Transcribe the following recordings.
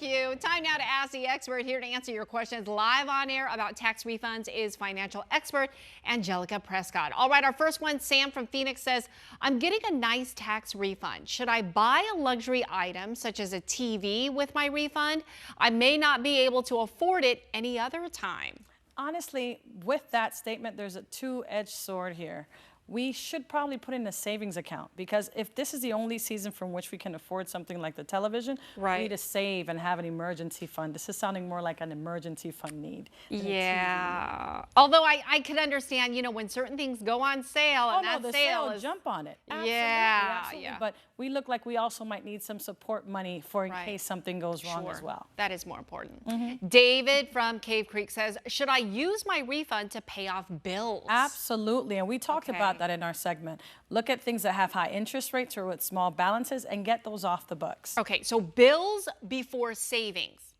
Thank you. Time now to ask the expert. Here to answer your questions live on air about tax refunds is financial expert Angelica Prescod. All right, our first one, Sam from Phoenix says, I'm getting a nice tax refund. Should I buy a luxury item such as a TV with my refund? I may not be able to afford it any other time. Honestly, with that statement, there's a two-edged sword here. We should probably put in a savings account, because if this is the only season from which we can afford something like the television, we need to save and have an emergency fund. This is sounding more like an emergency fund need. Yeah. Although I could understand, you know, when certain things go on sale and that the sale is... jump on it. Absolutely, Yeah, absolutely. yeah. But we look like we also might need some support money for in case something goes wrong as well. That is more important. David from Cave Creek says, should I use my refund to pay off bills? Absolutely, and we talked about that in our segment. Look at things that have high interest rates or with small balances and get those off the books. Okay, so bills before savings.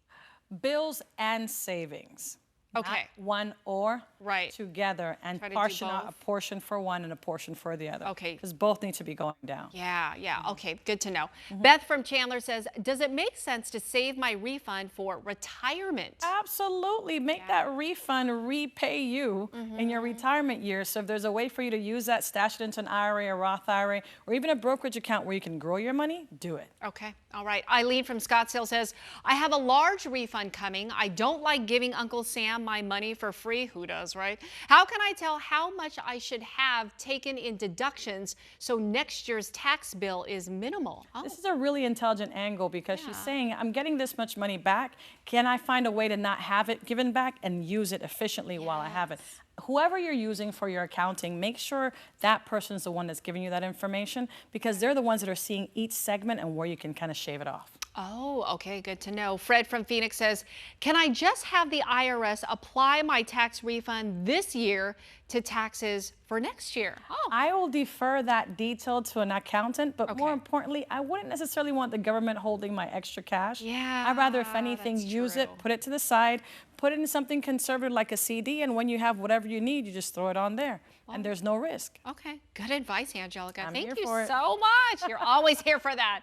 Bills and savings. Okay. Not one or together, and a portion for one and a portion for the other. Okay. Because both need to be going down. Yeah. Okay, good to know. Beth from Chandler says, does it make sense to save my refund for retirement? Absolutely. Make that refund repay you in your retirement years. So if there's a way for you to use that, stash it into an IRA, a Roth IRA, or even a brokerage account where you can grow your money, do it. Okay. All right. Eileen from Scottsdale says, I have a large refund coming. I don't like giving Uncle Sam my money for free. Who does, right? How can I tell how much I should have taken in deductions so next year's tax bill is minimal? This is a really intelligent angle, because she's saying, I'm getting this much money back. Can I find a way to not have it given back and use it efficiently while I have it? Whoever you're using for your accounting, make sure that person is the one that's giving you that information, because they're the ones that are seeing each segment and where you can kind of shave it off. Oh, okay, good to know. Fred from Phoenix says, can I just have the IRS apply my tax refund this year to taxes for next year? I will defer that detail to an accountant, but more importantly, I wouldn't necessarily want the government holding my extra cash. I'd rather, if anything, use it, put it to the side, put it in something conservative like a CD, and when you have whatever you need, you just throw it on there, and there's no risk. Okay, good advice, Angelica. I'm Thank here you for it. so much. You're always here for that.